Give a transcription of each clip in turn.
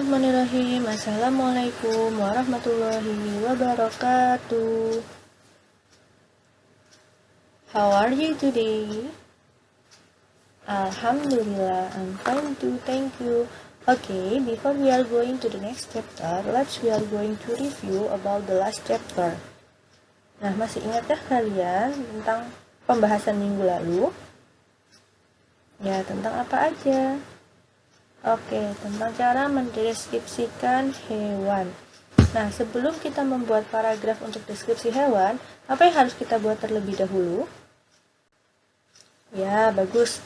Bismillahirrahmanirrahim. Assalamualaikum warahmatullahi wabarakatuh. How are you today? Alhamdulillah, I'm fine too, thank you. Okay, before we are going to the next chapter, we are going to review about the last chapter. Nah, masih ingatkah kalian tentang pembahasan minggu lalu? Ya, tentang apa aja? Oke, tentang cara mendeskripsikan hewan. Nah, sebelum kita membuat paragraf untuk deskripsi hewan, apa yang harus kita buat terlebih dahulu? Ya, bagus.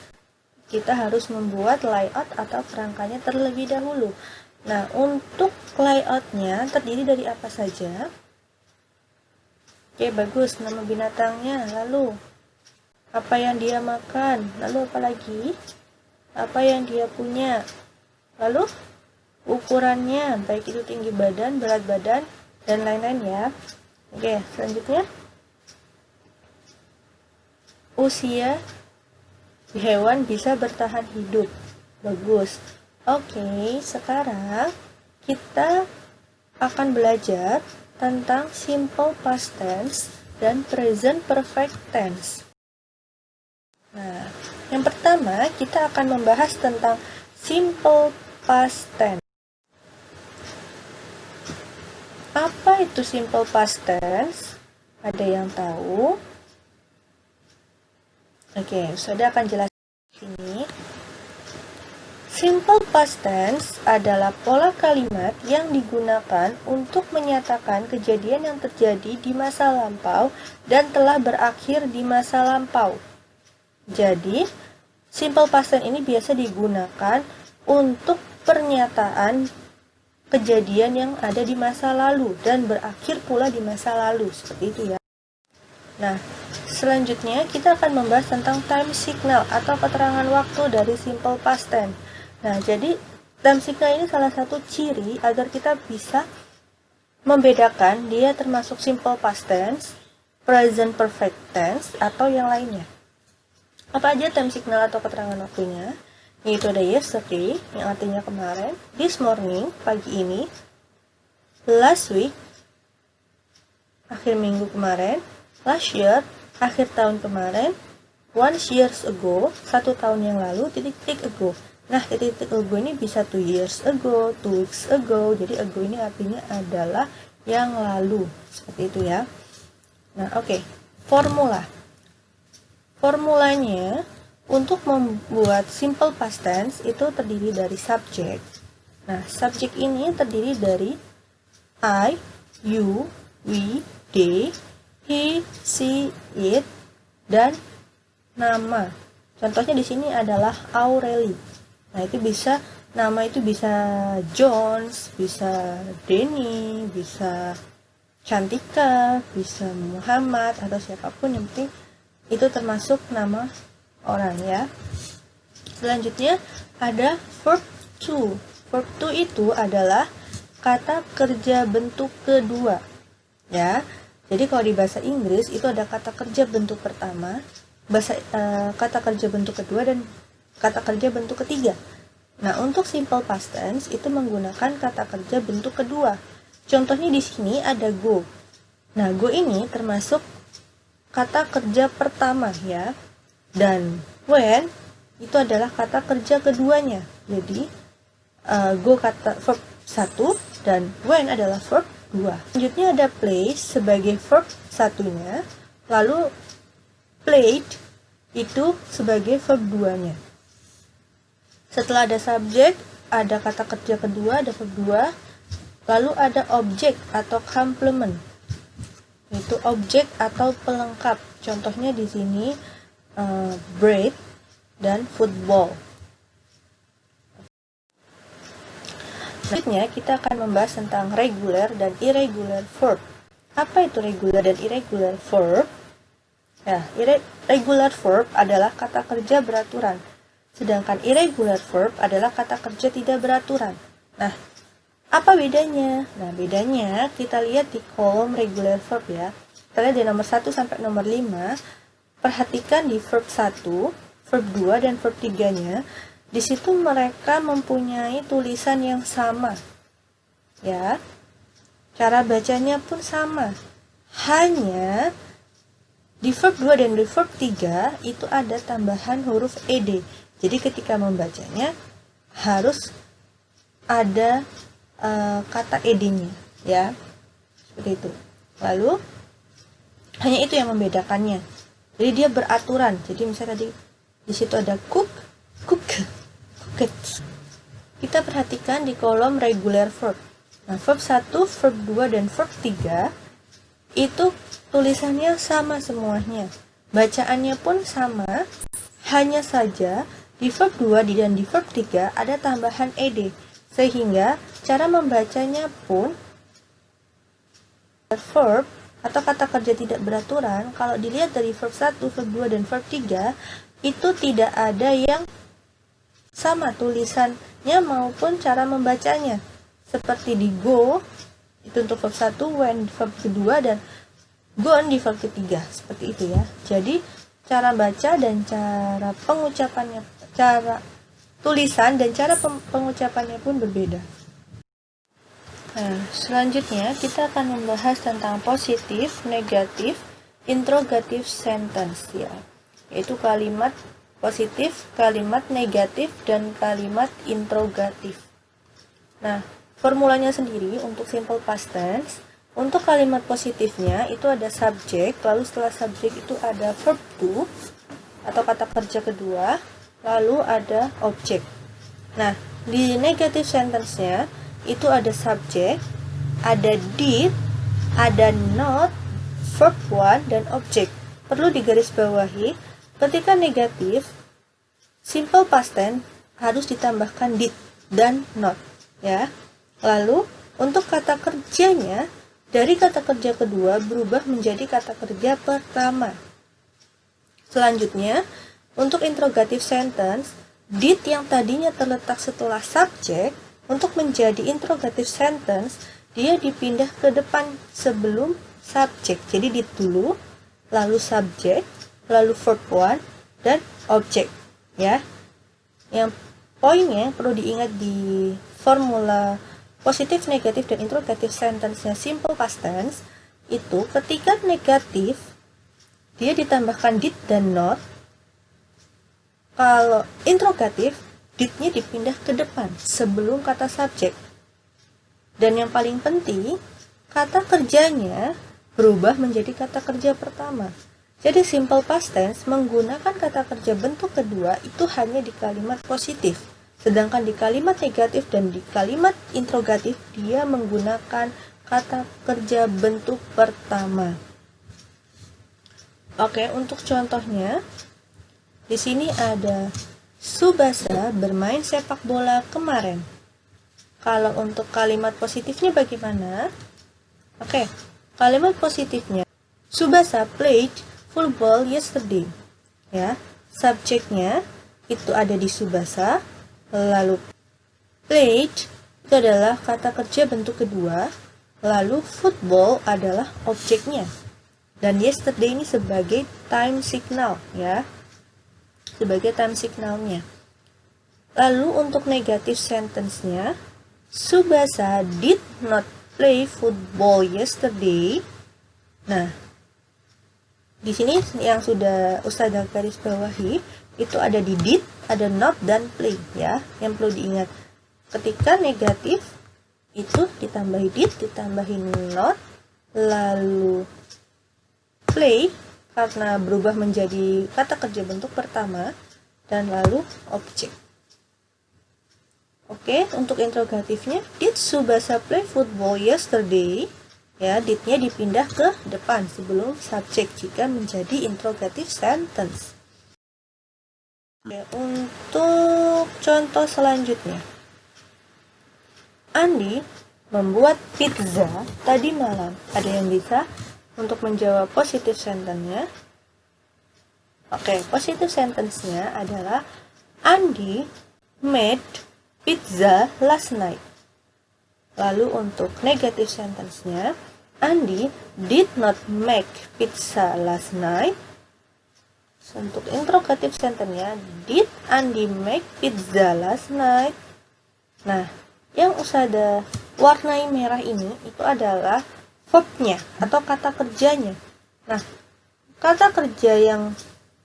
Kita harus membuat layout atau kerangkanya terlebih dahulu. Nah, untuk layoutnya terdiri dari apa saja? Oke, bagus. Nama binatangnya, lalu apa yang dia makan, lalu apa lagi? Apa yang dia punya, lalu ukurannya, baik itu tinggi badan, berat badan, dan lain-lain ya. Oke, selanjutnya usia hewan bisa bertahan hidup. Bagus. Oke, sekarang kita akan belajar tentang simple past tense dan present perfect tense. Nah, yang pertama kita akan membahas tentang simple past tense. Apa itu simple past tense? Ada yang tahu? Oke, Ustazah akan jelaskan ini. Simple past tense adalah pola kalimat yang digunakan untuk menyatakan kejadian yang terjadi di masa lampau dan telah berakhir di masa lampau. Jadi, simple past tense ini biasa digunakan untuk pernyataan kejadian yang ada di masa lalu dan berakhir pula di masa lalu, seperti itu ya. Nah, selanjutnya kita akan membahas tentang time signal atau keterangan waktu dari simple past tense. Nah, jadi time signal ini salah satu ciri agar kita bisa membedakan dia termasuk simple past tense, present perfect tense, atau yang lainnya. Apa aja time signal atau keterangan waktunya? Yaitu ada yesterday, yang artinya kemarin, this morning, pagi ini, last week, akhir minggu kemarin, last year, akhir tahun kemarin, 1 years ago, 1 tahun yang lalu, titik-titik ago. Nah, titik-titik ago ini bisa 2 years ago, 2 weeks ago. Jadi ago ini artinya adalah yang lalu. Seperti itu ya. Nah, oke. Formulanya untuk membuat simple past tense itu terdiri dari subjek. Nah, subjek ini terdiri dari I, you, we, they, he, she, it, dan nama. Contohnya di sini adalah Aureli. Nah, itu bisa nama itu bisa Jones, bisa Denny, bisa Cantika, bisa Muhammad atau siapapun, yang penting itu termasuk nama orang ya. Selanjutnya ada verb to. Verb to itu adalah kata kerja bentuk kedua. Ya. Jadi kalau di bahasa Inggris itu ada kata kerja bentuk pertama, kata kerja bentuk kedua, dan kata kerja bentuk ketiga. Nah, untuk simple past tense itu menggunakan kata kerja bentuk kedua. Contohnya di sini ada go. Nah, go ini termasuk kata kerja pertama ya. Dan when itu adalah kata kerja keduanya. Jadi go kata verb 1 dan when adalah verb 2. Selanjutnya ada play sebagai verb satunya, lalu played itu sebagai verb 2-nya. Setelah ada subjek, ada kata kerja kedua, ada verb 2, lalu ada objek atau complement. Itu objek atau pelengkap. Contohnya di sini bread dan football. Selanjutnya kita akan membahas tentang regular dan irregular verb. Apa itu regular dan irregular verb? Ya, regular verb adalah kata kerja beraturan, sedangkan irregular verb adalah kata kerja tidak beraturan. Nah, apa bedanya? Nah, bedanya kita lihat di kolom regular verb ya. Kita lihat di nomor 1 sampai nomor 5. Perhatikan di verb 1, verb 2, dan verb 3-nya. Di situ mereka mempunyai tulisan yang sama. Ya. Cara bacanya pun sama. Hanya di verb 2 dan di verb 3 itu ada tambahan huruf ed. Jadi ketika membacanya harus ada kata ed-nya, ya. Seperti itu. Lalu hanya itu yang membedakannya. Jadi dia beraturan. Jadi misalnya tadi di situ ada cook, cooked. Kita perhatikan di kolom regular verb. Nah, verb 1, verb 2 dan verb 3 itu tulisannya sama semuanya. Bacaannya pun sama. Hanya saja di verb 2 dan di verb 3 ada tambahan ed. Sehingga cara membacanya pun verb atau kata kerja tidak beraturan, kalau dilihat dari verb 1, verb 2, dan verb 3, itu tidak ada yang sama tulisannya maupun cara membacanya. Seperti di go, itu untuk verb 1, when di verb kedua, dan gone di verb ketiga. Seperti itu ya. Jadi, cara baca dan cara pengucapannya, cara tulisan dan cara pengucapannya pun berbeda. Nah, selanjutnya kita akan membahas tentang positif, negatif, interrogative sentence ya. Yaitu kalimat positif, kalimat negatif, dan kalimat interrogatif. Nah, formulanya sendiri untuk simple past tense, untuk kalimat positifnya itu ada subjek, lalu setelah subjek itu ada verb to atau kata kerja kedua, lalu ada objek. Nah, di negative sentence-nya itu ada subjek, ada did, ada not, verb one, dan objek. Perlu digarisbawahi, ketika negatif, simple past tense harus ditambahkan did dan not, ya. Lalu, untuk kata kerjanya, dari kata kerja kedua berubah menjadi kata kerja pertama. Selanjutnya, untuk interrogative sentence, did yang tadinya terletak setelah subjek, untuk menjadi interrogative sentence, dia dipindah ke depan sebelum subjek. Jadi did dulu, lalu subjek, lalu verb one, dan objek. Ya. Yang poinnya perlu diingat di formula positif, negatif, dan interrogative sentence-nya simple past tense, itu ketika negatif, dia ditambahkan did dan not. Kalau interrogatif, did-nya dipindah ke depan sebelum kata subjek. Dan yang paling penting, kata kerjanya berubah menjadi kata kerja pertama. Jadi simple past tense menggunakan kata kerja bentuk kedua itu hanya di kalimat positif. Sedangkan di kalimat negatif dan di kalimat interrogatif dia menggunakan kata kerja bentuk pertama. Oke, untuk contohnya di sini ada Tsubasa bermain sepak bola kemarin. Kalau untuk kalimat positifnya bagaimana? Oke, kalimat positifnya Tsubasa played football yesterday. Ya, subjeknya itu ada di Tsubasa, lalu played itu adalah kata kerja bentuk kedua, lalu football adalah objeknya. Dan yesterday ini sebagai time signal ya. Sebagai time signalnya. Lalu untuk negative sentence-nya, Tsubasa did not play football yesterday. Nah, di sini yang sudah Ustazah garis bawahi itu ada di did, ada not, dan play ya. Yang perlu diingat, ketika negatif itu ditambahi did, ditambahi not, lalu play karena berubah menjadi kata kerja bentuk pertama, dan lalu objek. Oke, untuk interrogatifnya, did Tsubasa play football yesterday? Ya, did-nya dipindah ke depan sebelum subjek jika menjadi interrogative sentence. Oke, untuk contoh selanjutnya, Andi membuat pizza tadi malam. Ada yang bisa untuk menjawab positive sentence-nya? Oke, positive sentence-nya adalah Andi made pizza last night. Lalu untuk negative sentence-nya, Andi did not make pizza last night. Untuk interrogative sentence-nya, did Andi make pizza last night? Nah, yang usada warnai merah ini itu adalah verb-nya atau kata kerjanya. Nah, kata kerja yang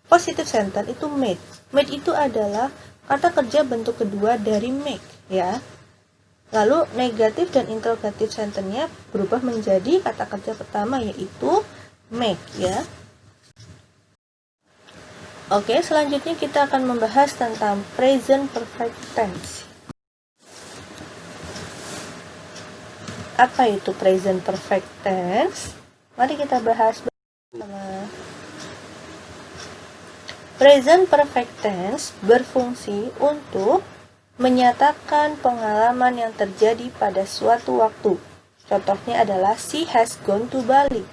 positive sentence itu made. Made itu adalah kata kerja bentuk kedua dari make, ya. Lalu negatif dan interrogative sentence-nya berubah menjadi kata kerja pertama, yaitu make, ya. Oke, selanjutnya kita akan membahas tentang present perfect tense. Apa itu present perfect tense? Mari kita bahas bersama. Present perfect tense berfungsi untuk menyatakan pengalaman yang terjadi pada suatu waktu. Contohnya adalah she has gone to Bali.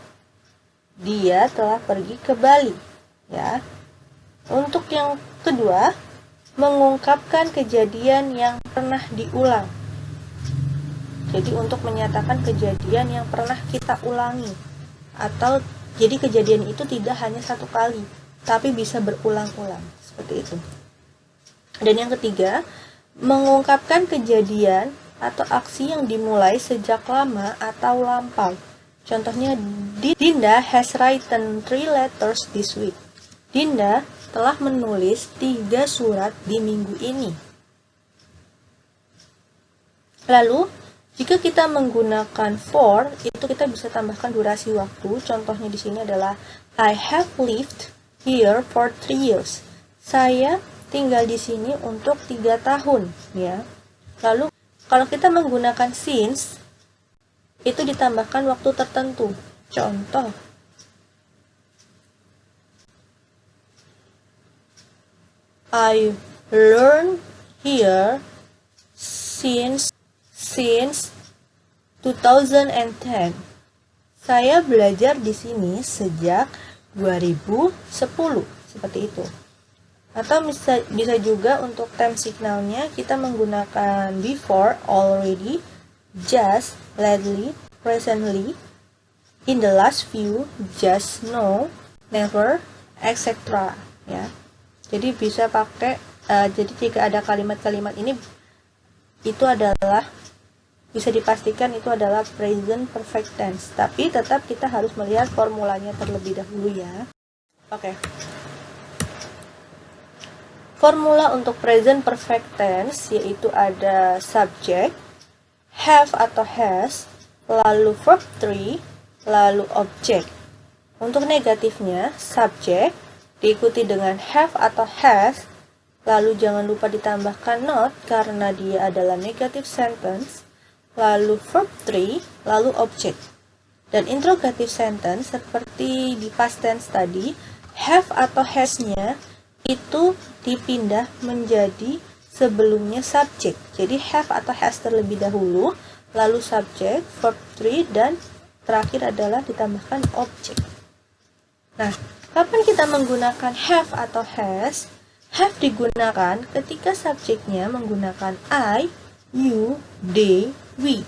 Dia telah pergi ke Bali, ya. Untuk yang kedua, mengungkapkan kejadian yang pernah diulang. Jadi untuk menyatakan kejadian yang pernah kita ulangi, atau jadi kejadian itu tidak hanya satu kali, tapi bisa berulang-ulang, seperti itu. Dan yang ketiga, mengungkapkan kejadian atau aksi yang dimulai sejak lama atau lampau. Contohnya, Dinda has written 3 letters this week. Dinda telah menulis 3 surat di minggu ini. Lalu, jika kita menggunakan for, itu kita bisa tambahkan durasi waktu. Contohnya di sini adalah I have lived here for 3 years. Saya tinggal di sini untuk 3 tahun, ya. Lalu, kalau kita menggunakan since, itu ditambahkan waktu tertentu. Contoh, I learned here since 2010. Saya belajar di sini sejak 2010, seperti itu. Atau bisa juga untuk time signalnya kita menggunakan before, already, just, lately, recently, in the last few, just, no, never, etc. Ya. Jadi bisa pakai, jadi jika ada kalimat-kalimat ini, itu adalah, bisa dipastikan itu adalah present perfect tense. Tapi tetap kita harus melihat formulanya terlebih dahulu, ya. Oke. Formula untuk present perfect tense yaitu ada subject, have atau has, lalu verb 3, lalu object. Untuk negatifnya, subject diikuti dengan have atau has, lalu jangan lupa ditambahkan not karena dia adalah negative sentence, lalu verb 3, lalu object. Dan interrogative sentence seperti di past tense tadi, have atau has-nya itu dipindah menjadi sebelumnya subject. Jadi have atau has terlebih dahulu, lalu subject, verb 3, dan terakhir adalah ditambahkan object. Nah, kapan kita menggunakan have atau has? Have digunakan ketika subjeknya menggunakan I, you, they, we.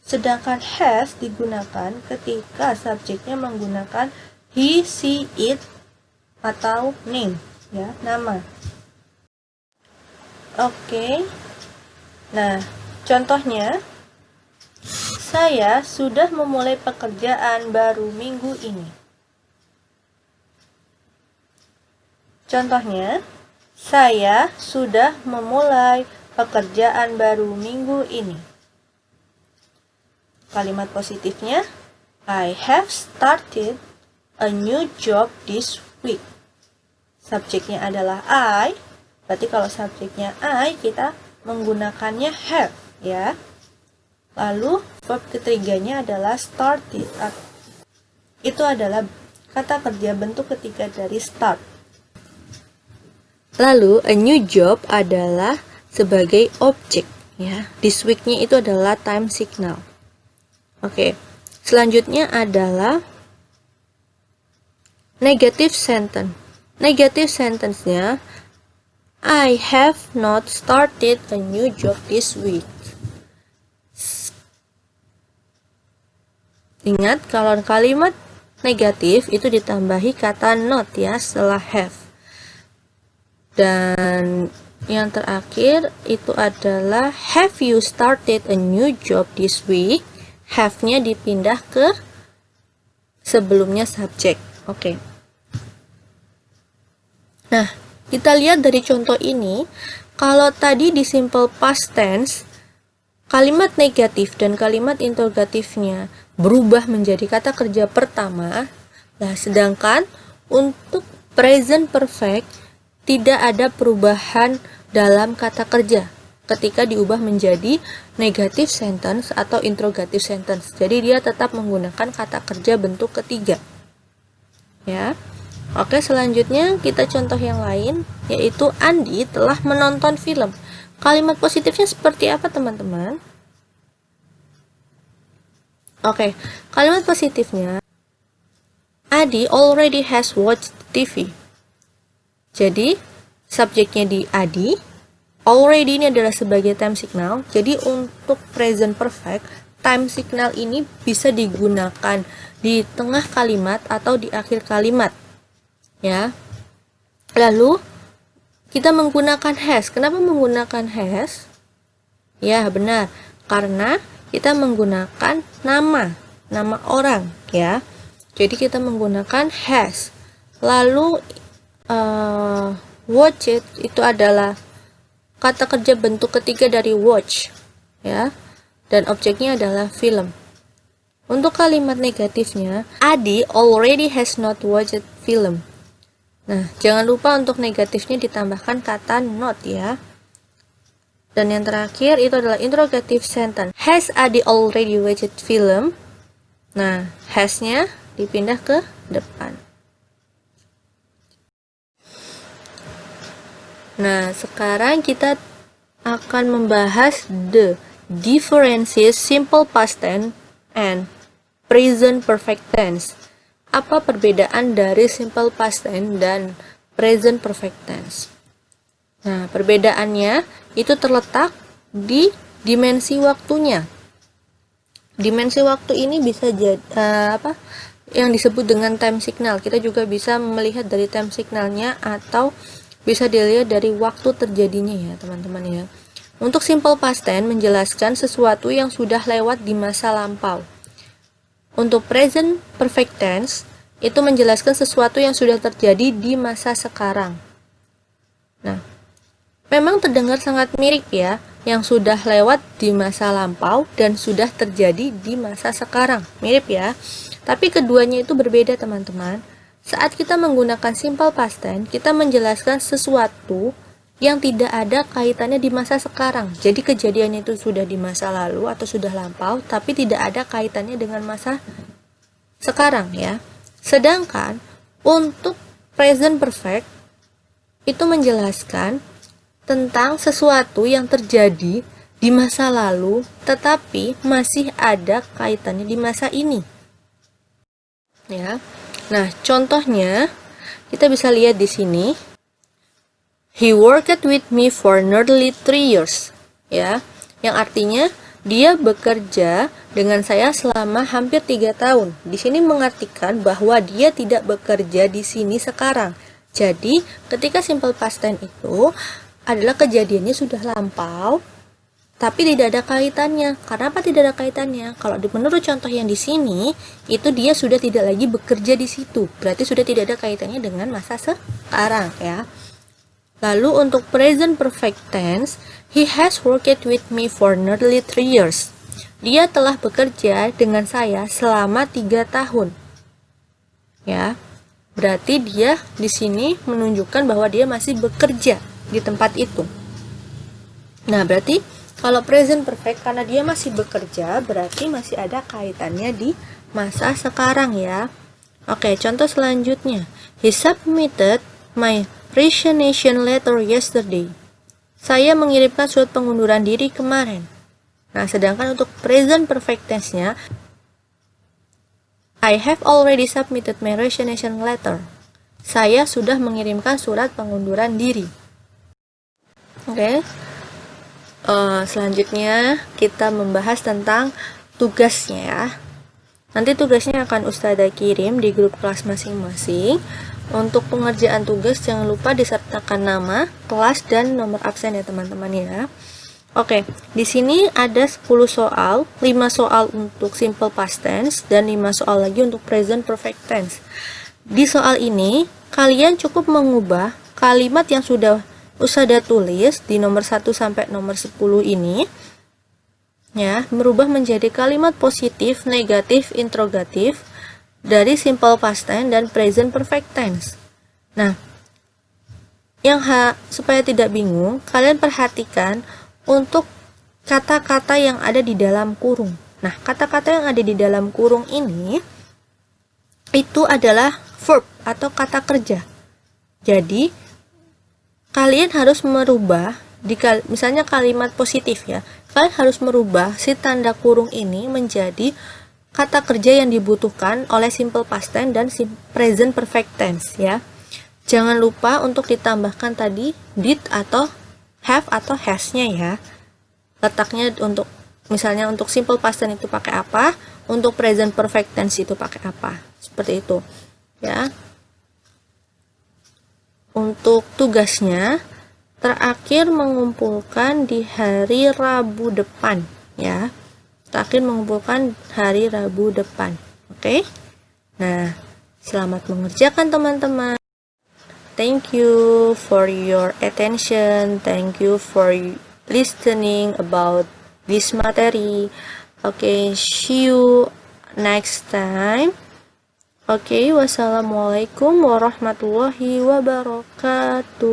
Sedangkan has digunakan ketika subjeknya menggunakan he, she, it, atau name, ya, nama. Oke. Nah, contohnya, saya sudah memulai pekerjaan baru minggu ini. Contohnya, saya sudah memulai pekerjaan baru minggu ini. Kalimat positifnya, I have started a new job this week. Subjeknya adalah I, berarti kalau subjeknya I, kita menggunakannya have, ya. Lalu, verb ketiganya adalah started. Itu adalah kata kerja bentuk ketiga dari start. Lalu, a new job adalah sebagai objek, ya. This week-nya itu adalah time signal. Oke. Selanjutnya adalah negative sentence. Negative sentence-nya, I have not started a new job this week. Ingat, kalau kalimat negatif itu ditambahi kata not, ya, setelah have. Dan yang terakhir itu adalah have you started a new job this week? Have-nya dipindah ke sebelumnya subjek. Oke. Nah, kita lihat dari contoh ini, kalau tadi di simple past tense, kalimat negatif dan kalimat interrogatifnya berubah menjadi kata kerja pertama. Nah, sedangkan untuk present perfect tidak ada perubahan dalam kata kerja ketika diubah menjadi negative sentence atau interrogative sentence. Jadi dia tetap menggunakan kata kerja bentuk ketiga. Ya. Oke, selanjutnya kita contoh yang lain, yaitu Andi telah menonton film. Kalimat positifnya seperti apa, teman-teman? Oke, kalimat positifnya Adi already has watched TV. Jadi, subjeknya di Adi, already ini adalah sebagai time signal. Jadi, untuk present perfect, time signal ini bisa digunakan di tengah kalimat atau di akhir kalimat. Ya. Lalu, kita menggunakan has. Kenapa menggunakan has? Ya, benar. Karena kita menggunakan nama orang, ya. Jadi kita menggunakan has. Lalu watch it itu adalah kata kerja bentuk ketiga dari watch, ya. Dan objeknya adalah film. Untuk kalimat negatifnya, Adi already has not watched film. Nah, jangan lupa untuk negatifnya ditambahkan kata not, ya. Dan yang terakhir itu adalah interrogative sentence. Has Adi already watched film? Nah, has-nya dipindah ke depan. Nah, sekarang kita akan membahas the differences simple past tense and present perfect tense. Apa perbedaan dari simple past tense dan present perfect tense? Nah, perbedaannya itu terletak di dimensi waktunya. Dimensi waktu ini bisa jadi yang disebut dengan time signal. Kita juga bisa melihat dari time signalnya atau bisa dilihat dari waktu terjadinya, ya teman-teman, ya. Untuk simple past tense menjelaskan sesuatu yang sudah lewat di masa lampau. Untuk present perfect tense itu menjelaskan sesuatu yang sudah terjadi di masa sekarang. Nah, memang terdengar sangat mirip, ya, yang sudah lewat di masa lampau dan sudah terjadi di masa sekarang. Mirip, ya. Tapi keduanya itu berbeda, teman-teman. Saat kita menggunakan simple past tense, kita menjelaskan sesuatu yang tidak ada kaitannya di masa sekarang. Jadi kejadiannya itu sudah di masa lalu atau sudah lampau, tapi tidak ada kaitannya dengan masa sekarang, ya. Sedangkan untuk present perfect itu menjelaskan tentang sesuatu yang terjadi di masa lalu tetapi masih ada kaitannya di masa ini. Ya. Nah, contohnya kita bisa lihat di sini. He worked with me for nearly 3 years. Ya, yang artinya dia bekerja dengan saya selama hampir 3 tahun. Di sini mengartikan bahwa dia tidak bekerja di sini sekarang. Jadi, ketika simple past tense itu adalah kejadiannya sudah lampau, tapi tidak ada kaitannya. Karena apa tidak ada kaitannya? Kalau menurut contoh yang di sini, itu dia sudah tidak lagi bekerja di situ. Berarti sudah tidak ada kaitannya dengan masa sekarang, ya. Lalu untuk present perfect tense, he has worked with me for nearly 3 years. Dia telah bekerja dengan saya selama 3 tahun. Ya. Berarti dia di sini menunjukkan bahwa dia masih bekerja di tempat itu. Nah, berarti kalau present perfect karena dia masih bekerja, berarti masih ada kaitannya di masa sekarang, ya. Oke, contoh selanjutnya. He submitted my resignation letter yesterday. Saya mengirimkan surat pengunduran diri kemarin. Nah, sedangkan untuk present perfect tense-nya, I have already submitted my resignation letter. Saya sudah mengirimkan surat pengunduran diri. Oke. Selanjutnya kita membahas tentang tugasnya, ya. Nanti tugasnya akan Ustazah kirim di grup kelas masing-masing. Untuk pengerjaan tugas jangan lupa disertakan nama, kelas, dan nomor absen ya teman-teman ya. Oke, di sini ada 10 soal, 5 soal untuk simple past tense dan 5 soal lagi untuk present perfect tense. Di soal ini, kalian cukup mengubah kalimat yang sudah Ustazah tulis di nomor 1 sampai nomor 10 ini ya, merubah menjadi kalimat positif, negatif, interrogatif dari simple past tense dan present perfect tense. Nah, supaya tidak bingung, kalian perhatikan untuk kata-kata yang ada di dalam kurung. Nah, kata-kata yang ada di dalam kurung ini itu adalah verb atau kata kerja. Jadi, kalian harus merubah, misalnya kalimat positif ya, kalian harus merubah si tanda kurung ini menjadi kata kerja yang dibutuhkan oleh simple past tense dan present perfect tense ya. Jangan lupa untuk ditambahkan tadi did atau have atau has-nya ya. Letaknya untuk misalnya untuk simple past tense itu pakai apa, untuk present perfect tense itu pakai apa. Seperti itu ya. Untuk tugasnya terakhir mengumpulkan di hari Rabu depan ya. Terakhir mengumpulkan hari Rabu depan. Oke? Nah, selamat mengerjakan teman-teman. Thank you for your attention. Thank you for listening about this materi. Okay, see you next time. Okay, wassalamualaikum warahmatullahi wabarakatuh.